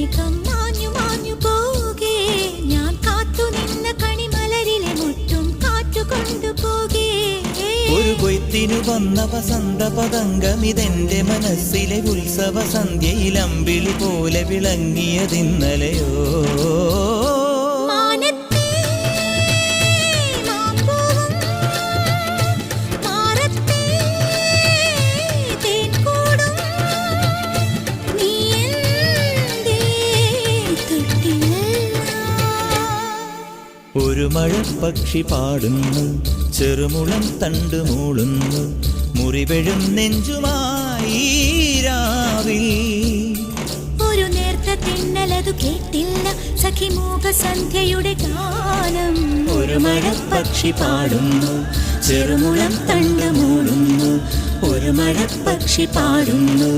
മേഘം മാഞ്ഞു മാഞ്ഞു പോകേ ഞാൻ കാത്തു നിന്ന കണിമലരിലെ മുറ്റും കാറ്റു കൊണ്ടുപോകേ ഒരു കൊയ്ത്തിനു വന്ന വസന്ത പതംഗമിതെന്റെ മനസ്സിലെ ഉത്സവ സന്ധ്യയിൽ അമ്പിളി പോലെ വിളങ്ങിയതിന്നലെയോ ഒരു മഴപ്പക്ഷി പാടുന്നു ചെറുമുളം തണ്ട് മൂളുന്നു മുറിവെഴും നെഞ്ചുമായി രാവിൽ ഒരു നേർത്ത തിന്നലതു കേട്ടില്ല സഖിമൂക സന്ധ്യയുടെ ഗാനം ഒരു മഴപ്പക്ഷി പാടുന്നു ചെറുമുളം തണ്ട് മൂളുന്നു ഒരു മഴപ്പക്ഷി പാടുന്നു